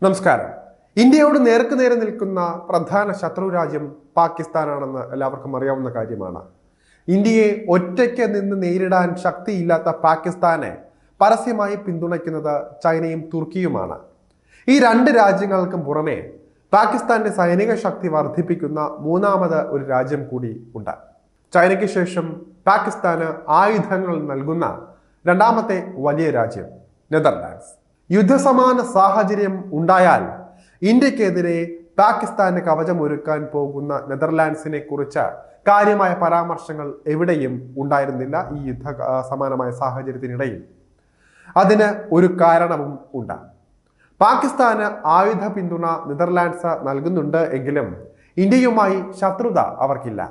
നമസ്കാരം. ഇന്ത്യയോട് നേർക്കുനേരെ നിൽക്കുന്ന പ്രധാന ശത്രു രാജ്യം പാകിസ്ഥാനാണെന്ന് എല്ലാവർക്കും അറിയാവുന്ന കാര്യമാണ്. ഇന്ത്യയെ ഒറ്റയ്ക്ക് നിന്ന് നേരിടാൻ ശക്തിയില്ലാത്ത പാകിസ്ഥാനെ പരസ്യമായി പിന്തുണയ്ക്കുന്നത് ചൈനയും തുർക്കിയുമാണ്. ഈ രണ്ട് രാജ്യങ്ങൾക്കും പുറമെ പാകിസ്ഥാന്റെ സൈനിക ശക്തി വർദ്ധിപ്പിക്കുന്ന മൂന്നാമത് ഒരു രാജ്യം കൂടി ഉണ്ട്. ചൈനയ്ക്ക് ശേഷം പാകിസ്ഥാന് ആയുധങ്ങൾ നൽകുന്ന രണ്ടാമത്തെ വലിയ രാജ്യം നെതർലാൻഡ്സ്. യുദ്ധസമാന സാഹചര്യം ഉണ്ടായാൽ ഇന്ത്യക്കെതിരെ പാകിസ്ഥാന് കവചമൊരുക്കാൻ പോകുന്ന നെതർലാൻഡ്സിനെ കുറിച്ച് കാര്യമായ പരാമർശങ്ങൾ എവിടെയും ഉണ്ടായിരുന്നില്ല ഈ യുദ്ധ സമാനമായ സാഹചര്യത്തിനിടയിൽ. അതിന് ഒരു കാരണവും ഉണ്ട്. പാകിസ്ഥാന് ആയുധ പിന്തുണ നെതർലാൻഡ്സ് നൽകുന്നുണ്ട് എങ്കിലും ഇന്ത്യയുമായി ശത്രുത അവർക്കില്ല.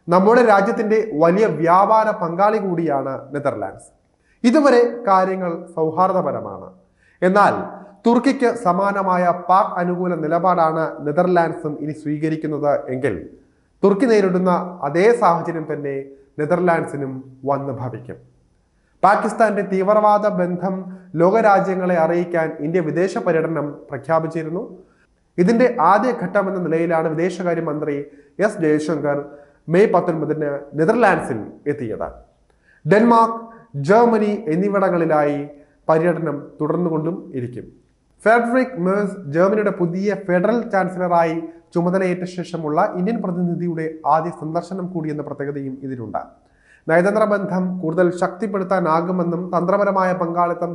നമ്മുടെ രാജ്യത്തിന്റെ വലിയ വ്യാപാര പങ്കാളി കൂടിയാണ് നെതർലാൻഡ്സ്. ഇതുവരെ കാര്യങ്ങൾ സൗഹാർദ്ദപരമാണ്. എന്നാൽ തുർക്കിക്ക് സമാനമായ പാക് അനുകൂല നിലപാടാണ് നെതർലാൻഡ്സും ഇനി സ്വീകരിക്കുന്നത് എങ്കിൽ തുർക്കി നേരിടുന്ന അതേ സാഹചര്യം തന്നെ നെതർലാൻഡ്സിനും വന്നു ഭവിക്കും. പാകിസ്ഥാന്റെ തീവ്രവാദ ബന്ധം ലോകരാജ്യങ്ങളെ അറിയിക്കാൻ ഇന്ത്യ വിദേശ പര്യടനം പ്രഖ്യാപിച്ചിരുന്നു. ഇതിന്റെ ആദ്യ ഘട്ടമെന്ന നിലയിലാണ് വിദേശകാര്യമന്ത്രി എസ് ജയശങ്കർ മെയ് 19 നെതർലാൻഡ്സിൽ എത്തിയത്. ഡെൻമാർക്ക്, ജർമ്മനി എന്നിവിടങ്ങളിലായി പര്യടനം തുടർന്നുകൊണ്ടും ഇരിക്കും. ഫെഡറിക് മേഴ്സ് ജർമ്മനിയുടെ പുതിയ ഫെഡറൽ ചാൻസലറായി ചുമതലയേറ്റ ശേഷമുള്ള ഇന്ത്യൻ പ്രതിനിധിയുടെ ആദ്യ സന്ദർശനം കൂടിയെന്ന പ്രത്യേകതയും ഇതിനുണ്ട്. നയതന്ത്ര ബന്ധം കൂടുതൽ ശക്തിപ്പെടുത്താനാകുമെന്നും തന്ത്രപരമായ പങ്കാളിത്തം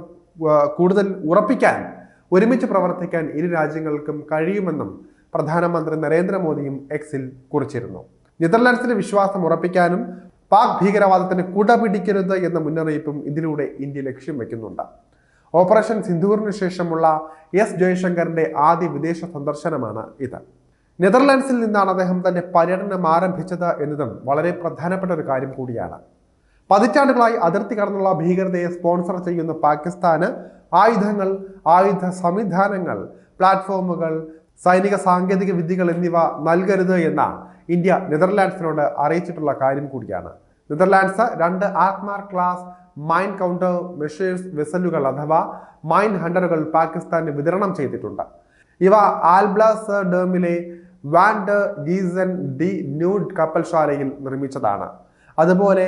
കൂടുതൽ ഉറപ്പിക്കാൻ ഒരുമിച്ച് പ്രവർത്തിക്കാൻ ഇരു രാജ്യങ്ങൾക്കും കഴിയുമെന്നും പ്രധാനമന്ത്രി നരേന്ദ്രമോദിയും എക്സിൽ കുറിച്ചിരുന്നു. നെതർലാൻഡ്സിന്റെ വിശ്വാസം ഉറപ്പിക്കാനും പാക് ഭീകരവാദത്തിന് കുടപിടിക്കരുത് എന്ന മുന്നറിയിപ്പും ഇതിലൂടെ ഇന്ത്യ ലക്ഷ്യം വെക്കുന്നുണ്ട്. ഓപ്പറേഷൻ സിന്ധൂറിന് ശേഷമുള്ള എസ് ജയശങ്കറിന്റെ ആദ്യ വിദേശ സന്ദർശനമാണ് ഇത്. നെതർലാൻഡ്സിൽ നിന്നാണ് അദ്ദേഹം തന്റെ പര്യടനം ആരംഭിച്ചത് എന്നതും വളരെ പ്രധാനപ്പെട്ട ഒരു കാര്യം കൂടിയാണ്. പതിറ്റാണ്ടുകളായി അതിർത്തി കടന്നുള്ള ഭീകരതയെ സ്പോൺസർ ചെയ്യുന്ന പാകിസ്ഥാന് ആയുധങ്ങൾ, ആയുധ സംവിധാനങ്ങൾ, പ്ലാറ്റ്ഫോമുകൾ, സൈനിക സാങ്കേതിക വിദ്യകൾ എന്നിവ നൽകരുത് എന്ന ഇന്ത്യ നെതർലാൻഡ്സിനോട് അറിയിച്ചിട്ടുള്ള കാര്യം കൂടിയാണ്. Netherlands 2 Alkmaar class mine counter measures വെസലുകൾ അഥവാ മൈൻ ഹണ്ടറുകൾ പാകിസ്ഥാന് വിതരണം ചെയ്തിട്ടുണ്ട്. ഇവ ആൽബ്ലാസ് ഡേമിലെ van de Giessen de Noord കപ്പൽശാലയിൽ നിർമ്മിച്ചതാണ്. അതുപോലെ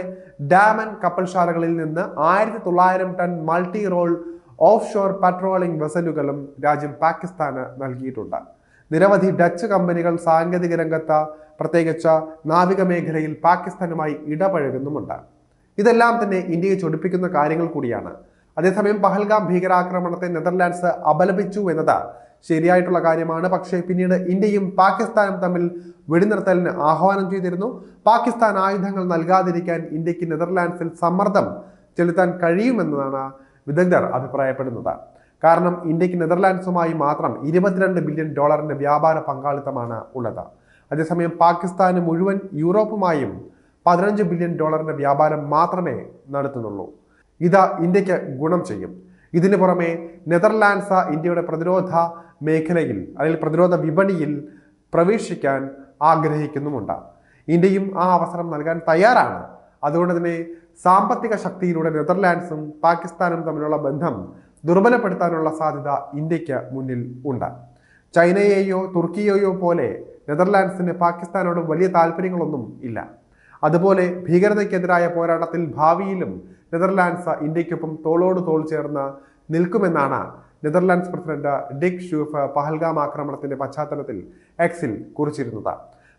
ഡാമൻ കപ്പൽശാലകളിൽ നിന്ന് 1900 ton multi role offshore patrolling വെസലുകളും രാജ്യം പാകിസ്ഥാന് നൽകിയിട്ടുണ്ട്. നിരവധി ഡച്ച് കമ്പനികൾ സാങ്കേതിക രംഗത്ത് പ്രത്യേകിച്ച് നാവിക മേഖലയിൽ പാകിസ്ഥാനുമായി ഇടപഴകുന്നുമുണ്ട്. ഇതെല്ലാം തന്നെ ഇന്ത്യയെ ചൊടിപ്പിക്കുന്ന കാര്യങ്ങൾ കൂടിയാണ്. അതേസമയം പഹൽഗാം ഭീകരാക്രമണത്തെ നെതർലാൻഡ്സ് അപലപിച്ചു എന്നത് ശരിയായിട്ടുള്ള കാര്യമാണ്. പക്ഷേ പിന്നീട് ഇന്ത്യയും പാകിസ്ഥാനും തമ്മിൽ വെടിനിർത്തലിന് ആഹ്വാനം ചെയ്തിരുന്നു. പാകിസ്ഥാൻ ആയുധങ്ങൾ നൽകാതിരിക്കാൻ ഇന്ത്യക്ക് നെതർലാൻഡ്സിൽ സമ്മർദ്ദം ചെലുത്താൻ കഴിയുമെന്നാണ് വിദഗ്ധർ അഭിപ്രായപ്പെടുന്നത്. കാരണം ഇന്ത്യക്ക് നെതർലാൻഡ്സുമായി മാത്രം $22 ബില്യൺ വ്യാപാര പങ്കാളിത്തമാണ് ഉള്ളത്. അതേസമയം പാകിസ്ഥാന് മുഴുവൻ യൂറോപ്പുമായും $15 ബില്യൺ വ്യാപാരം മാത്രമേ നടത്തുന്നുള്ളൂ. ഇത് ഇന്ത്യക്ക് ഗുണം ചെയ്യും. ഇതിനു പുറമെ നെതർലാൻഡ്സ് ഇന്ത്യയുടെ പ്രതിരോധ മേഖലയിൽ അല്ലെങ്കിൽ പ്രതിരോധ വിപണിയിൽ പ്രവേശിക്കാൻ ആഗ്രഹിക്കുന്നുമുണ്ട്. ഇന്ത്യയും ആ അവസരം നൽകാൻ തയ്യാറാണ്. അതുകൊണ്ട് തന്നെ സാമ്പത്തിക ശക്തിയിലൂടെ നെതർലാൻഡ്സും പാകിസ്ഥാനും തമ്മിലുള്ള ബന്ധം ദുർബലപ്പെടുത്താനുള്ള സാധ്യത ഇന്ത്യക്ക് മുന്നിൽ ഉണ്ട്. ചൈനയെയോ തുർക്കിയെയോ പോലെ നെതർലാൻഡ്സിന് പാകിസ്ഥാനോട് വലിയ താല്പര്യങ്ങളൊന്നും ഇല്ല. അതുപോലെ ഭീകരതയ്ക്കെതിരായ പോരാട്ടത്തിൽ ഭാവിയിലും നെതർലാൻഡ്സ് ഇന്ത്യക്കൊപ്പം തോളോട് തോൾ ചേർന്ന് നിൽക്കുമെന്നാണ് നെതർലാൻഡ്സ് പ്രസിഡന്റ് ഡിക് ഷൂഫ് പഹൽഗാം ആക്രമണത്തിന്റെ പശ്ചാത്തലത്തിൽ എക്സിൽ കുറിച്ചിരുന്നത്.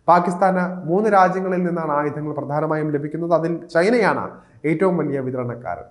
പാകിസ്ഥാന് 3 രാജ്യങ്ങളിൽ നിന്നാണ് ആയുധങ്ങൾ പ്രധാനമായും ലഭിക്കുന്നത്. അതിൽ ചൈനയാണ് ഏറ്റവും വലിയ വിതരണക്കാരൻ.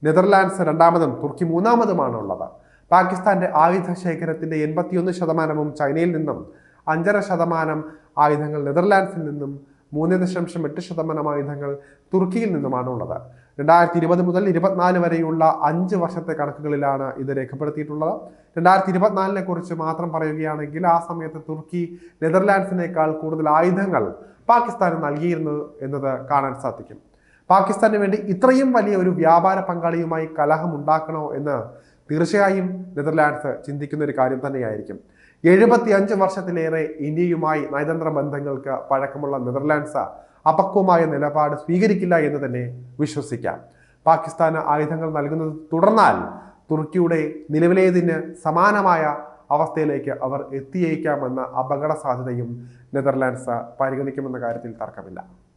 നെതർലാൻഡ്സ് രണ്ടാമതും തുർക്കി മൂന്നാമതുമാണ് ഉള്ളത്. പാകിസ്ഥാന്റെ ആയുധ ശേഖരത്തിന്റെ 81% ചൈനയിൽ നിന്നും, 5.5% ആയുധങ്ങൾ നെതർലാൻഡ്സിൽ നിന്നും, 3.8% ആയുധങ്ങൾ തുർക്കിയിൽ നിന്നുമാണ് ഉള്ളത്. 2020 മുതൽ 24 വരെയുള്ള 5 വർഷത്തെ കണക്കുകളിലാണ് ഇത് രേഖപ്പെടുത്തിയിട്ടുള്ളത്. 2024 കുറിച്ച് മാത്രം പറയുകയാണെങ്കിൽ ആ സമയത്ത് തുർക്കി നെതർലാൻഡ്സിനേക്കാൾ കൂടുതൽ ആയുധങ്ങൾ പാകിസ്ഥാന് നൽകിയിരുന്നു എന്നത് കാണാൻ സാധിക്കും. പാകിസ്ഥാന് വേണ്ടി ഇത്രയും വലിയ ഒരു വ്യാപാര പങ്കാളിയുമായി കലഹം ഉണ്ടാക്കണോ എന്ന് തീർച്ചയായും നെതർലാൻഡ്സ് ചിന്തിക്കുന്ന ഒരു കാര്യം തന്നെയായിരിക്കും. 75 വർഷത്തിലേറെ ഇന്ത്യയുമായി നയതന്ത്ര ബന്ധങ്ങൾക്ക് പഴക്കമുള്ള നെതർലാൻഡ്സ് അപക്വമായ നിലപാട് സ്വീകരിക്കില്ല എന്ന് തന്നെ വിശ്വസിക്കാം. പാകിസ്ഥാന് ആയുധങ്ങൾ നൽകുന്നത് തുടർന്നാൽ തുർക്കിയുടെ നിലവിലേതിന് സമാനമായ അവസ്ഥയിലേക്ക് അവർ എത്തിയേക്കാമെന്ന അപകട സാധ്യതയും നെതർലാൻഡ്സ് പരിഗണിക്കുമെന്ന കാര്യത്തിൽ തർക്കമില്ല.